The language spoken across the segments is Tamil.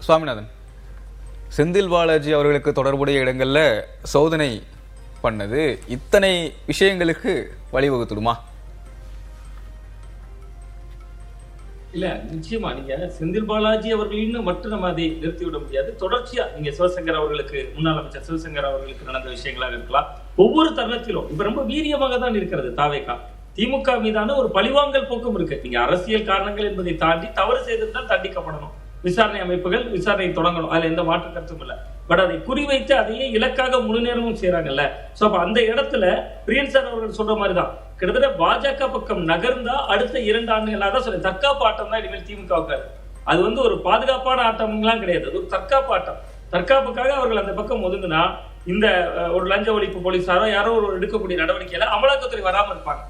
சுவாமிநாதன், செந்தில் பாலாஜி அவர்களுக்கு தொடர்புடைய இடங்கள்ல சோதனை பண்ணது இத்தனை விஷயங்களுக்கு வழிவகுத்துடுமா? இல்ல, நிச்சயமா நீங்க செந்தில் பாலாஜி அவர்களின்னு மட்டும் நம்ம அதை நிறுத்திவிட முடியாது. தொடர்ச்சியா நீங்க சிவசங்கர் அவர்களுக்கு, முன்னாள் அமைச்சர் சிவசங்கர் அவர்களுக்கு நடந்த விஷயங்களாக இருக்கலாம். ஒவ்வொரு தருணத்திலும் இப்ப ரொம்ப வீரியமாக தான் இருக்கிறது தாவேகா. திமுக மீதான ஒரு பழிவாங்கல் போக்கும் இருக்கு. நீங்க அரசியல் காரணங்கள் என்பதை தாண்டி தவறு செய்திருந்தால் தண்டிக்கப்படணும், விசாரணை அமைப்புகள் விசாரணை தொடங்கணும், அதுல எந்த மாற்று கருத்தும் இல்லை. பட் அதை குறிவைத்து அதையே இலக்காக முழு நேரமும் செய்யறாங்கல்ல. சோ அப்ப அந்த இடத்துல பிரியன் சார் அவர்கள் சொல்ற மாதிரிதான் கிட்டத்தட்ட பாஜக பக்கம் நகர்ந்தா அடுத்த 2 ஆண்டுகளாக தான் சொல்ல தற்காப்பு ஆட்டம் தான் இனிமேல் திமுக. அது வந்து ஒரு பாதுகாப்பான ஆட்டம்லாம் கிடையாது, அது ஒரு தற்காப்பு ஆட்டம். தற்காப்புக்காக அவர்கள் அந்த பக்கம் ஒதுங்கினா இந்த ஒரு லஞ்ச ஒழிப்பு போலீஸாரோ யாரோ ஒரு எடுக்கக்கூடிய நடவடிக்கையில அமலாக்கத்துறை வராம இருப்பாங்க.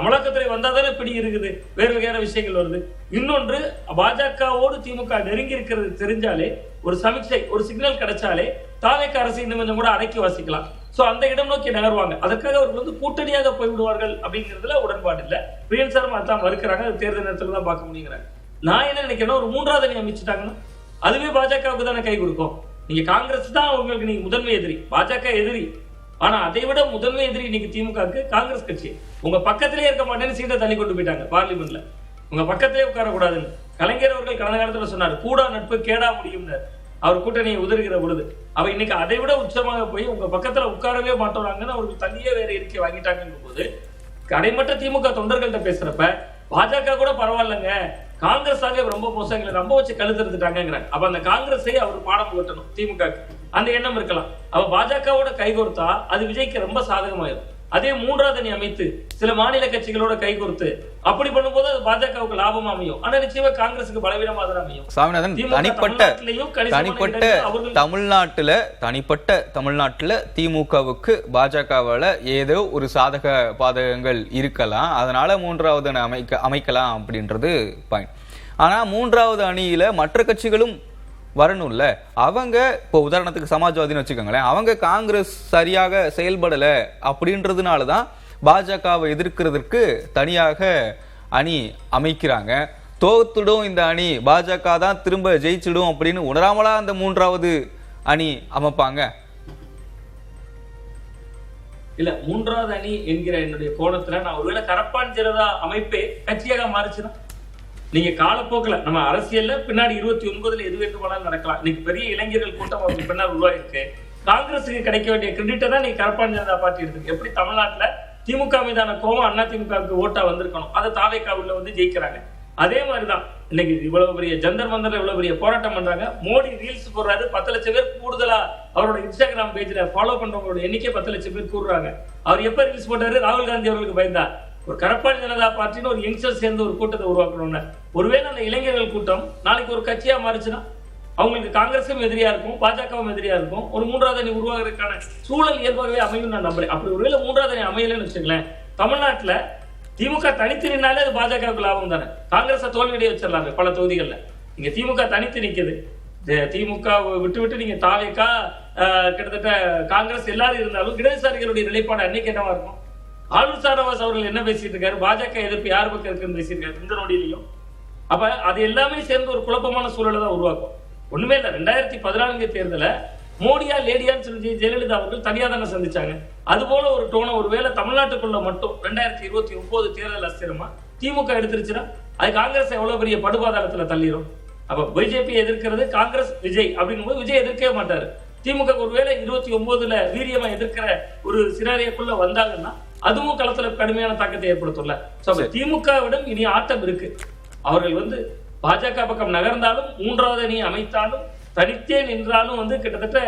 அமலாக்கத்துறை வந்தாதானே இப்படி இருக்குது, வேறு வகையான விஷயங்கள் வருது. இன்னொன்று, பாஜகவோடு திமுக நெருங்கி இருக்கிறது தெரிஞ்சாலே, ஒரு சமீட்சை, ஒரு சிக்னல் கிடைச்சாலே தாவேக அரசு இன்னும் கொஞ்சம் கூட அடக்கி வாசிக்கலாம். சோ அந்த இடம் நோக்கி நகர்வாங்க. அதற்காக அவர்கள் வந்து கூட்டணியாக போய்விடுவார்கள் அப்படிங்கிறதுல உடன்பாடு இல்லை. பிரியன் சார் அதான் மறுக்கிறாங்க, அது தேர்தல் நேரத்தில் தான் பார்க்க முடியுங்கிறாங்க. நான் என்ன நினைக்கிறேன்னா, ஒரு 3வது அணி அமைச்சுட்டாங்கன்னா அதுவே பாஜகவுக்கு தானே கை கொடுக்கும். நீங்க காங்கிரஸ் தான் உங்களுக்கு நீங்க முதன்மை எதிரி, பாஜக எதிரி. ஆனா அதை விட முதன்மை எதிரி இன்னைக்கு திமுகவுக்கு காங்கிரஸ் கட்சி. உங்க பக்கத்திலே இருக்க மாட்டேன்னு சீட்டை தள்ளி கொண்டு போயிட்டாங்க பார்லிமெண்ட்ல. உங்க பக்கத்திலே உட்காரக்கூடாதுன்னு கலைஞர் அவர்கள் கடந்த காலத்துல சொன்னார், கூடா நட்பு கேடா முடியும்னு. அவர் கூட்டணியை உதறுகிற பொழுது அவ இன்னைக்கு அதை விட உச்சமாக போய் உங்க பக்கத்துல உட்காரவே மாட்டோறாங்கன்னு அவருக்கு தள்ளியே வேற இருக்கை வாங்கிட்டாங்க போது, கடைமட்ட திமுக தொண்டர்கள்ட்ட பேசுறப்ப பாஜக கூட பரவாயில்லைங்க, காங்கிரஸாக ரொம்ப மோசம், எங்களை நம்ப வச்சு கழுத்தெடுத்துட்டாங்கிறாங்க. அப்ப அந்த காங்கிரஸை அவர் பாடம் புகட்டணும் திமுக. அந்த எண்ணம் இருக்கலாம். அவ பாஜகவோட கைகோர்த்தா அது விஜய்க்கு ரொம்ப சாதகமாயிரும். அதே 3வது அணி அமைத்து சில மாநில கட்சிகளோட கைகோர்த்து அப்படி பண்ணும்போது அது பாஜகவுக்கு லாபம் அமையும். ஆனா நிச்சயமா காங்கிரஸுக்கு பலவீனமா தான் அமையும். சாமிநாதன், தனிப்பட்ட தமிழ்நாட்டுல திமுகவுக்கு பாஜகவால ஏதோ ஒரு சாதக பாதகங்கள் இருக்கலாம், அதனால 3வது அணி அமைக்கலாம் அப்படின்றது பாயிண்ட். ஆனா 3வது அணியில மற்ற கட்சிகளும் வரணும்ல. அவங்க இப்போ உதாரணத்துக்கு சமாஜ்வாதின்னு வச்சுக்கோங்களேன், அவங்க காங்கிரஸ் சரியாக செயல்படல அப்படின்றதுனாலதான் பாஜகவை எதிர்க்கிறதுக்கு தனியாக அணி அமைக்கிறாங்க. தோத்துடும் இந்த அணி, பாஜக தான் திரும்ப ஜெயிச்சிடும் அப்படின்னு உணராமலா அந்த 3வது அணி அமைப்பாங்க? இல்ல, 3வது அணி என்கிற என்னுடைய கோணத்துல நான் ஒருவேளை கரப்பான் ஜனதா அமைப்பே கட்சியாக மாறிச்சுதான். நீங்க காலப்போக்கில் நம்ம அரசியல்ல பின்னாடி 29 எது வேண்டுமானாலும் நடக்கலாம். இன்னைக்கு பெரிய இளைஞர்கள் கூட்டம் அவருக்கு பின்னால் உருவாயிருக்கு. காங்கிரஸுக்கு கிடைக்க வேண்டிய கிரெடிட்டை தான் நீங்க கரப்பான் ஜனதா பார்ட்டி எடுத்துருக்கு. எப்படி தமிழ்நாட்டுல திமுக மீதான கோபம் அண்ணா திமுகவுக்கு ஓட்டா வந்திருக்கணும், அதை தாவேகாவுல வந்து ஜெயிக்கிறாங்க. அதே மாதிரிதான் இன்னைக்கு இவ்வளவு பெரிய ஜந்தர் மந்தர்ல இவ்வளவு பெரிய போராட்டம் பண்றாங்க. மோடி ரீல்ஸ் போடுறாரு, 10 லட்சம் பேர் கூடுதலா அவரோட இன்ஸ்டாகிராம் பேஜ்ல ஃபாலோ பண்றவங்களோட எண்ணிக்கை 10 லட்சம் பேர் கூடுறாங்க. அவர் எப்ப ரீல்ஸ் போட்டாரு? ராகுல் காந்தி அவர்களுக்கு பயந்தா. ஒரு கரப்பான் ஜனதா பார்ட்டின்னு ஒரு யங்ஸ்டர் சேர்ந்து ஒரு கூட்டத்தை உருவாக்கணும்னு. ஒருவேளை அந்த இளைஞர்கள் கூட்டம் நாளைக்கு ஒரு கட்சியா மாறிச்சுன்னா அவங்களுக்கு காங்கிரஸும் எதிரியா இருக்கும், பாஜகவும் எதிரியா இருக்கும். ஒரு 3வது அணி உருவாகிறதுக்கான சூழல் இயல்பாகவே அமையும் நான் நம்புறேன். அப்படி ஒருவேளை 3வது அணி அமையலன்னு வச்சுங்களேன், தமிழ்நாட்டுல திமுக தனித்து நின்னாலே அது பாஜகவுக்கு லாபம் தானே. காங்கிரஸை தோல்வியடைய வச்சிடலாங்க பல தொகுதிகளில். நீங்க திமுக தனித்து நிக்குது, திமுக விட்டு நீங்க தாவேகா கிட்டத்தட்ட காங்கிரஸ் எல்லாரும் இருந்தாலும் இடதுசாரிகளுடைய நிலைப்பாடு அன்னைக்கு என்னவா இருக்கும்? ஆளுநர் சாரவாஸ் அவர்கள் என்ன பேசிட்டு இருக்காரு? பாஜக எதிர்ப்பு யார் பக்கம் இருக்குன்னு பேசியிருக்காரு இந்த நொடியிலையும். அப்ப அது எல்லாமே சேர்ந்து ஒரு குழப்பமான சூழலை தான் உருவாக்கும். ஒண்ணுமே இல்ல, 2014 தேர்தல மோடியா லேடியான்னு சொல்லி ஜெயலலிதா அவர்கள் தனியா தானே சந்திச்சாங்க. அது போல ஒரு டோனை ஒருவேளை தமிழ்நாட்டுக்குள்ள மட்டும் 2029 தேர்தல் அஸ்திரமா திமுக எடுத்துருச்சுன்னா அது காங்கிரஸ் எவ்வளவு பெரிய படுபாதாளத்துல தள்ளிடும். அப்ப பிஜேபி எதிர்க்கிறது காங்கிரஸ் விஜய் அப்படிங்கும் போது விஜய் எதிர்க்கவே மாட்டாரு. திமுக ஒருவேளை 29 வீரியமா எதிர்க்கிற ஒரு சினாரியோக்குள்ள வந்தாங்கன்னா அதுவும் களத்துல கடுமையான தாக்கத்தை ஏற்படுத்தும்ல. திமுகவிடம் இனி ஆட்டம் இருக்கு. அவர்கள் வந்து பாஜக பக்கம் நகர்ந்தாலும் 3வது அணி அமைத்தாலும் தனித்தே நின்றாலும் வந்து கிட்டத்தட்ட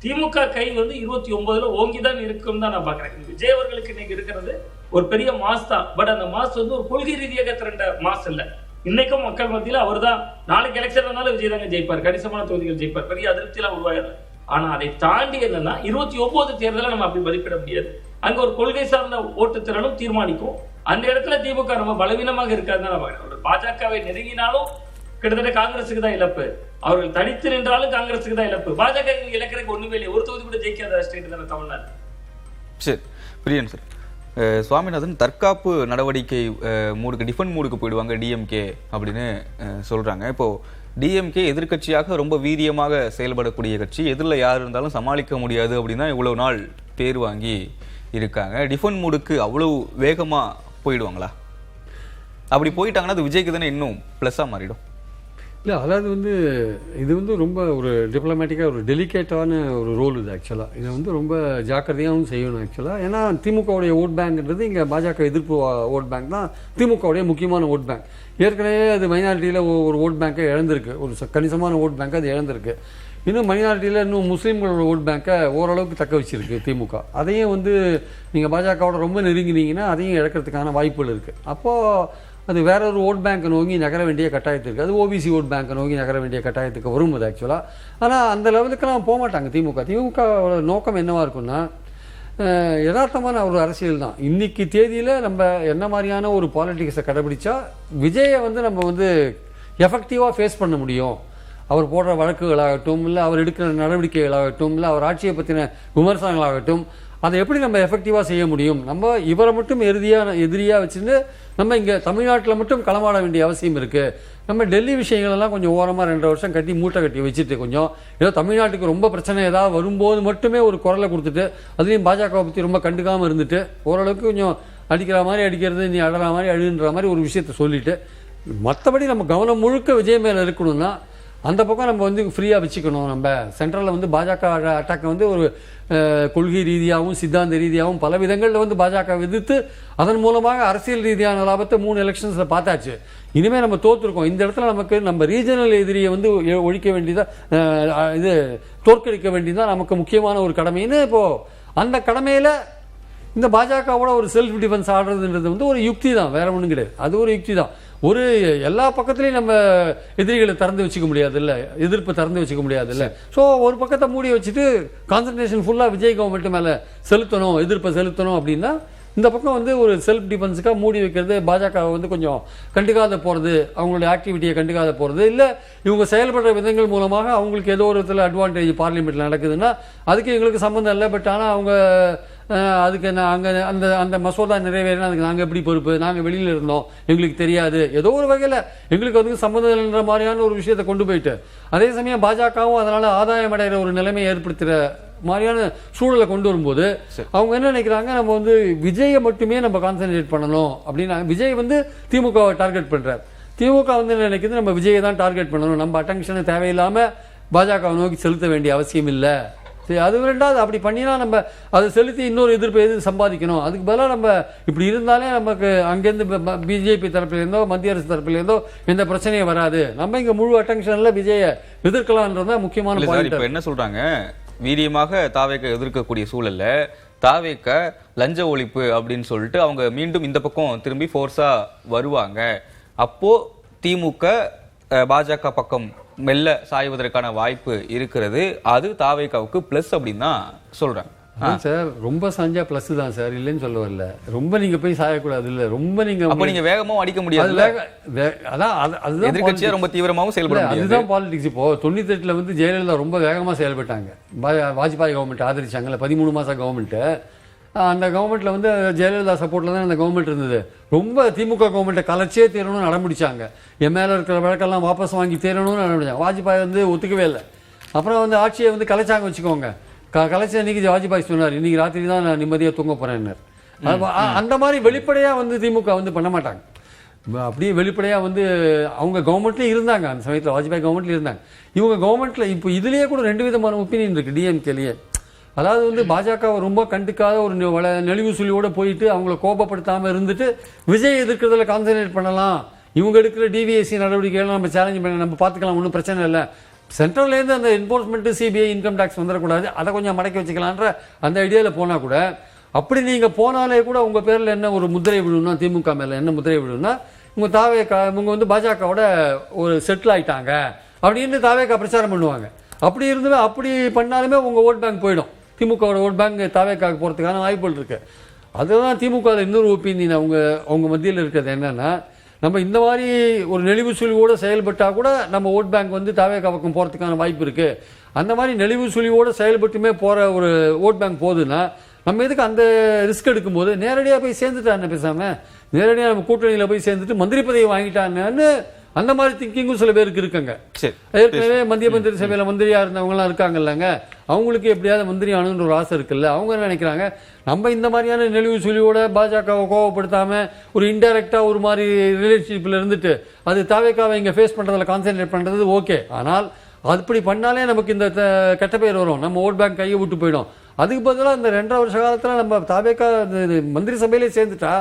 திமுக கை வந்து 29 ஓங்கிதான் இருக்கும் தான் நான் பாக்குறேன். விஜய் அவர்களுக்கு இன்னைக்கு இருக்கிறது ஒரு பெரிய மாஸ் தான். பட் அந்த மாஸ் வந்து ஒரு கொள்கை ரீதியாக திரண்ட மாஸ் இல்ல. இன்னைக்கும் மக்கள் மத்தியில அவர் தான். நாளைக்கு எலெக்ஷன் வந்தாலும் விஜய் தாங்க ஜெயிப்பார், கணிசமான தொகுதிகள் ஜெயிப்பார், பெரிய அதிருப்தியெல்லாம் உருவாயிடல. ஆனா அதை தாண்டி என்னன்னா 29 தேர்தலை நம்ம அப்படி மதிப்பிட முடியாது. அங்க ஒரு கொள்கை சார்ந்த ஓட்டு திறனும் தீர்மானிக்கும். அந்த இடத்துல திமுக ரொம்ப பலவீனமாக இருக்காதுன்னு பாஜகவை நெருங்கினாலும் கிட்டத்தட்ட காங்கிரஸுக்கு தான் இழப்பு, அவர்கள் தனித்து நின்றாலும் காங்கிரஸுக்கு தான் இழப்பு. பாஜக இலக்கணக்கு ஒண்ணுமே இல்லை, ஒரு தொகுதி கூட ஜெயிக்காத ஸ்டேட் தானே தமிழ்நாடு. சரி, பிரியன் சார், சுவாமிநாதன் தற்காப்பு நடவடிக்கை மூடுக்கு டிஃபன் மூடுக்கு போயிடுவாங்க டிஎம்கே அப்படின்னு சொல்றாங்க. இப்போ டிஎம்கே எதிர்க்கட்சியாக ரொம்ப வீரியமாக செயல்படக்கூடிய கட்சி, எதிரில் யார் இருந்தாலும் சமாளிக்க முடியாது அப்படின்னா இவ்வளவு நாள் பேர் வாங்கி இருக்காங்க. டிஃபன் மூடுக்கு அவ்வளவு வேகமா போயிடுவாங்களா? அப்படி போயிட்டாங்கன்னா அது விஜய்க்கு தானே இன்னும் ப்ளஸ்ஸாக மாறிடும். இல்லை, அதாவது இது ரொம்ப ஒரு டிப்ளமேட்டிக்காக ஒரு டெலிகேட்டான ஒரு ரோல் இது. ஆக்சுவலாக இதை ரொம்ப ஜாக்கிரதையாகவும் செய்யணும் ஆக்சுவலாக. ஏன்னா திமுகவுடைய ஓட் பேங்க்ன்றது இங்கே பாஜக எதிர்ப்பு ஓட் பேங்க் தான் திமுகவுடைய முக்கியமான ஓட் பேங்க். ஏற்கனவே அது மைனாரிட்டியில் ஒரு ஓட் பேங்கை இழந்திருக்கு, ஒரு கணிசமான ஓட் பேங்க் அது இழந்திருக்கு. இன்னும் மைனாரிட்டியில் இன்னும் முஸ்லீம்களோட ஓட் பேங்கை ஓரளவுக்கு தக்க வச்சிருக்கு திமுக. அதையும் நீங்கள் பாஜகவோட ரொம்ப நெருங்கினீங்கன்னா அதையும் இழக்கிறதுக்கான வாய்ப்புகள் இருக்குது. அப்போது அது வேற ஒரு ஓட் பேங்கை நோக்கி நகர வேண்டிய கட்டாயத்துக்கு, அது ஓபிசி ஓட் பேங்கை நோக்கி நகர வேண்டிய கட்டாயத்துக்கு வரும் அது ஆக்சுவலாக. ஆனால் அந்த லெவலுக்கெல்லாம் போக மாட்டாங்க திமுகவோட நோக்கம் என்னவாக இருக்குன்னா, யதார்த்தமான ஒரு அரசியல் தான். இன்னைக்கு தேதியில் நம்ம என்ன மாதிரியான ஒரு பாலிட்டிக்ஸை கடைபிடிச்சா விஜயை நம்ம எஃபெக்டிவாக ஃபேஸ் பண்ண முடியும். அவர் போடுற வழக்குகளாகட்டும், இல்லை அவர் எடுக்கிற நடவடிக்கைகளாகட்டும், இல்லை அவர் ஆட்சியை பற்றின விமர்சனங்களாகட்டும், அதை எப்படி நம்ம எஃபெக்டிவாக செய்ய முடியும்? நம்ம இவரை மட்டும் எதிரியாக வச்சுட்டு நம்ம இங்கே தமிழ்நாட்டில் மட்டும் களமாட வேண்டிய அவசியம் இருக்குது. நம்ம டெல்லி விஷயங்களெல்லாம் கொஞ்சம் ஓரமாக 2 வருஷம் கட்டி மூட்டை கட்டி வச்சுட்டு கொஞ்சம் ஏதோ தமிழ்நாட்டுக்கு ரொம்ப பிரச்சனை ஏதாவது வரும்போது மட்டுமே ஒரு குரலை கொடுத்துட்டு அதுலேயும் பாஜகவை பற்றி ரொம்ப கண்டுக்காமல் இருந்துட்டு ஓரளவுக்கு கொஞ்சம் அடிக்கிற மாதிரி அடிக்கிறது, நீ அழற மாதிரி அழுன்ற மாதிரி ஒரு விஷயத்த சொல்லிட்டு, மற்றபடி நம்ம கவனம் முழுக்க விஜய் மேலே இருக்கணும்னா அந்த பக்கம் நம்ம ஃப்ரீயாக வச்சுக்கணும். நம்ம சென்ட்ரலில் பாஜக அட்டாக்கை ஒரு கொள்கை ரீதியாகவும் சித்தாந்த ரீதியாகவும் பல விதங்களில் பாஜக எதிர்த்து அதன் மூலமாக அரசியல் ரீதியான லாபத்தை 3 எலெக்ஷன்ஸில் பார்த்தாச்சு. இனிமேல் நம்ம தோற்றுருக்கோம். இந்த இடத்துல நம்ம ரீஜனல் எதிரியை ஒழிக்க வேண்டியதாக தோற்கடிக்க வேண்டியதான் நமக்கு முக்கியமான ஒரு கடமைன்னு இப்போது அந்த கடமையில் இந்த பாஜகவோட ஒரு செல்ஃப் டிஃபென்ஸ் ஆடுறதுன்றது ஒரு யுக்தி தான், வேற ஒன்றும் கிடையாது. அது ஒரு யுக்தி தான். எல்லா பக்கத்துலையும் நம்ம எதிரிகளை திறந்து வச்சுக்க முடியாது இல்லை, எதிர்ப்பு திறந்து வச்சுக்க முடியாது இல்லை. ஸோ ஒரு பக்கத்தை மூடி வச்சுட்டு கான்சன்ட்ரேஷன் ஃபுல்லாக விஜய் கவர்மெண்ட் மேலே செலுத்தணும், எதிர்ப்பை செலுத்தணும் அப்படின்னா இந்த பக்கம் ஒரு செல்ஃப் டிஃபென்ஸுக்காக மூடி வைக்கிறது, பாஜக கொஞ்சம் கண்டுக்காத போகிறது, அவங்களுடைய ஆக்டிவிட்டியை கண்டுக்காத போகிறது, இல்லை இவங்க செயல்படுற விதங்கள் மூலமாக அவங்களுக்கு ஏதோ ஒரு விதத்தில் அட்வான்டேஜ் பார்லிமெண்ட்டில் நடக்குதுன்னா அதுக்கு எங்களுக்கு சம்மந்தம் இல்லை. பட் ஆனால் அவங்க அதுக்கு அங்கே அந்த மசோதா நிறைவேறினா அதுக்கு நாங்கள் எப்படி பொறுப்பு, நாங்கள் வெளியில் இருந்தோம், எங்களுக்கு தெரியாது, ஏதோ ஒரு வகையில் எங்களுக்கு சம்மந்தம் இல்லைன்ற மாதிரியான ஒரு விஷயத்தை கொண்டு போயிட்டு, அதே சமயம் பாஜகவும் அதனால் ஆதாயம் அடைகிற ஒரு நிலைமையை ஏற்படுத்துகிற மாதிரியான சூழலை கொண்டு வரும்போது அவங்க என்ன நினைக்கிறாங்க, நம்ம விஜயை மட்டுமே நம்ம கான்சன்ட்ரேட் பண்ணணும் அப்படின்னா விஜய் திமுகவை டார்கெட் பண்ணுறார். திமுக நினைக்கிறது நம்ம விஜயை தான் டார்கெட் பண்ணணும், நம்ம அட்டென்ஷனை தேவையில்லாமல் பாஜகவை நோக்கி செலுத்த வேண்டிய அவசியம் இல்லை. சரி, அது ரெண்டாவது அப்படி பண்ணினா நம்ம அதை செலுத்தி இன்னொரு எதிர்ப்பு சம்பாதிக்கணும். அதுக்கு பதிலாக நம்ம இப்படி இருந்தாலே நமக்கு அங்கேருந்து பிஜேபி தரப்புலேருந்தோ மத்திய அரசு தரப்புலேருந்தோ எந்த பிரச்சனையும் வராது. நம்ம இங்கே முழு அட்டென்ஷனில் விஜயை எதிர்க்கலாம்ன்றதான் முக்கியமான பாயிண்ட். இப்போ என்ன சொல்கிறாங்க, வீரியமாக தாவேக்க எதிர்க்கக்கூடிய சூழல்ல தாவேக்க லஞ்ச ஒழிப்பு அப்படின்னு சொல்லிட்டு அவங்க மீண்டும் இந்த பக்கம் திரும்பி ஃபோர்ஸா வருவாங்க. அப்போ திமுக பாஜக பக்கம் மெல்ல சாய்வதற்கான வாய்ப்பு இருக்கிறது. அது தாவேக்காவுக்கு பிளஸ் அப்படின்னு தான் சொல்றாங்க. சார் ரொம்ப சாஞ்சா பிளஸ் தான் சார், இல்லைன்னு சொல்ல வரல. ரொம்ப நீங்க போய் சாயக்கூடாது இல்ல, ரொம்ப நீங்க வேகமாவும் அடிக்க முடியாது. அதான் எதிர்க்கட்சியா ரொம்ப தீவிரமாகவும் செயல்பட அதுதான் பாலிடிக்ஸ். இப்போ 98ல் ஜெயலலிதா ரொம்ப வேகமா செயல்பட்டாங்க. வாஜ்பாய் கவர்மெண்ட் ஆதரிச்சாங்கல்ல, 13 மாசம் கவர்மெண்ட். அந்த கவர்மெண்ட்ல ஜெயலலிதா சப்போர்ட்ல தான் அந்த கவர்மெண்ட் இருந்தது. ரொம்ப திமுக கவர்மெண்ட்டை கலைச்சே தீரணும்னு அடம்பிடிச்சாங்க. என் மேல இருக்கிற வழக்கெல்லாம் வாபஸ் வாங்கி தீரணும்னு அடம்பிடிச்சாங்க. வாஜ்பாய் ஒத்துக்கவே இல்லை. அப்புறம் ஆட்சியை கலைச்சாங்க வச்சுக்கோங்க. கலைச்ச அன்னைக்கு வாஜ்பாய் சொன்னார், இன்னைக்கு ராத்திரி தான் நான் நிம்மதியாக தூங்க போறேன்னார். அந்த மாதிரி வெளிப்படையா திமுக பண்ண மாட்டாங்க. அப்படியே வெளிப்படையா அவங்க கவர்மெண்ட்லேயும் இருந்தாங்க. அந்த சமயத்தில் வாஜ்பாய் கவர்மெண்ட்ல இருந்தாங்க. இவங்க கவர்மெண்ட்ல இப்போ இதுலேயே கூட 2 விதமான ஒப்பீனியன் இருக்கு டிஎம்கேலேயே. அதாவது பாஜகவை ரொம்ப கண்டுக்காத ஒரு நெளிவு சுழியோட போயிட்டு அவங்கள கோபப்படுத்தாமல் இருந்துட்டு விஜய் எதிர்க்கிறதுல கான்சன்ட்ரேட் பண்ணலாம், இவங்க எடுக்கிற டிவிஎஸ்சி நடவடிக்கைகள் நம்ம சேலஞ்ச் பண்ண நம்ம பார்த்துக்கலாம், ஒன்றும் பிரச்சனை இல்லை, சென்ட்ரல்லேருந்து அந்த என்ஃபோர்ஸ்மெண்ட் சிபிஐ இன்கம் டேக்ஸ் வந்துடக்கூடாது, அதை கொஞ்சம் மடக்கி வச்சுக்கலான்ற அந்த ஐடியாவில் போனால் கூட, அப்படி நீங்கள் போனாலே கூட உங்கள் பேரில் என்ன ஒரு முத்திரை விழுன்னா, திமுக மேலே என்ன முத்திரை விழுன்னா, உங்கள் இவங்க பாஜகவோட ஒரு செட்டில் ஆயிட்டாங்க அப்படின்னு தாவேக்கா பிரச்சாரம் பண்ணுவாங்க. அப்படி இருந்துமே அப்படி பண்ணாலுமே உங்கள் ஓட் பேங்க் போயிடும். திமுகவோட ஓட் பேங்க் தாவேக்காவுக்கு போகிறதுக்கான வாய்ப்புகள் இருக்குது. அதுதான் திமுக இன்னொரு ஒப்பீனியன் அவங்க மத்தியில் இருக்கிறது என்னன்னா, நம்ம இந்த மாதிரி ஒரு நெளிவு சுழிவோடு செயல்பட்டால் கூட நம்ம ஓட் பேங்க் தாவேக்கா பக்கம் போகிறதுக்கான வாய்ப்பு இருக்குது. அந்த மாதிரி நெளிவு சுழிவோடு செயல்பட்டுமே போகிற ஒரு ஓட் பேங்க் போகுதுன்னா நம்ம எதுக்கு அந்த ரிஸ்க் எடுக்கும்போது நேரடியாக போய் சேர்ந்துட்டான்னு பேசாமல் நேரடியாக நம்ம கூட்டணியில் போய் சேர்ந்துட்டு மந்திரி பதவி வாங்கிட்டாங்கன்னு அந்த மாதிரி திங்கிங்கும் சில பேருக்கு இருக்குங்க. சரி, ஏற்கனவே மத்திய மந்திரி சபையில மந்திரியா இருந்தவங்க எல்லாம் இருக்காங்க இல்லைங்க, அவங்களுக்கு எப்படியாவது மந்திரி ஆகணுன்ற ஒரு ஆசை இருக்குல்ல. அவங்க என்ன நினைக்கிறாங்க, நம்ம இந்த மாதிரியான நெளிவு சுழியோட பாஜகவை கோவப்படுத்தாம ஒரு இன்டைரக்டா ஒரு மாதிரி ரிலேஷன்ஷிப்ல இருந்துட்டு அது தாவேக்காவை இங்க ஃபேஸ் பண்றதுல கான்சென்ட்ரேட் பண்றது ஓகே. ஆனால் அப்படி பண்ணாலே நமக்கு இந்த கெட்ட பேர் வரும், நம்ம ஓட் பேங்க் கையை விட்டு போயிடும். அதுக்கு பதிலாக இந்த 2.5 வருஷ காலத்துல நம்ம தாவேக்கா மந்திரி சபையிலே சேர்ந்துட்டா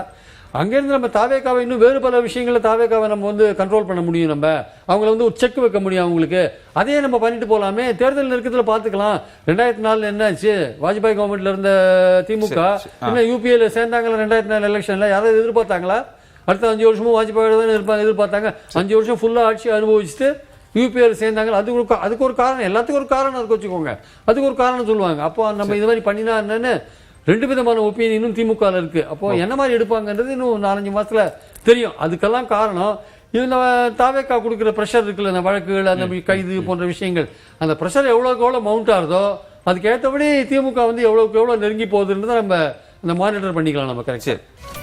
அங்கேருந்து நம்ம தாவேக்காவை இன்னும் வேறு பல விஷயங்களை தாவேக்காவை நம்ம வந்து கண்ட்ரோல் பண்ண முடியும். நம்ம அவங்கள வந்து ஒரு செக் வைக்க முடியும் அவங்களுக்கு. அதே நம்ம பண்ணிட்டு போகலாமே, தேர்தல் நெருக்கத்தில் பார்த்துக்கலாம். 2004 என்னாச்சு, வாஜ்பாய் கவர்மெண்ட்ல இருந்த திமுக இன்னும் யூபிஏல சேர்ந்தாங்களா? 2004 எலெக்ஷன்ல யாராவது எதிர்பார்த்தாங்களா? அடுத்த 5 வருஷமும் வாஜ்பாய் தான் எதிர்பார்த்தாங்க. 5 வருஷம் ஃபுல்லா ஆட்சி அனுபவிச்சுட்டு யூபிஏல சேர்ந்தாங்க. அதுக்கு ஒரு காரணம், எல்லாத்துக்கும் ஒரு காரணம் அதுக்கு வச்சுக்கோங்க, அதுக்கு ஒரு காரணம் சொல்லுவாங்க. அப்போ நம்ம இது மாதிரி பண்ணினா என்னன்னு 2 விதமான ஒப்பீனியனும் திமுக இருக்கு. அப்போ என்ன மாதிரி எடுப்பாங்கன்றது இன்னும் 4-5 மாசத்துல தெரியும். அதுக்கெல்லாம் காரணம் இந்த தாவேக்கா கொடுக்குற ப்ரெஷர் இருக்குல்ல, இந்த வழக்குகள், அந்த கைது போன்ற விஷயங்கள். அந்த ப்ரெஷர் எவ்வளோக்கு எவ்வளோ மவுண்ட் ஆகுதோ அதுக்கு ஏற்றபடி திமுக வந்து எவ்வளோக்கு எவ்வளோ நெருங்கி போகுதுன்றதை நம்ம இந்த மானிட்டர் பண்ணிக்கலாம் நம்ம. கரெக்ட்.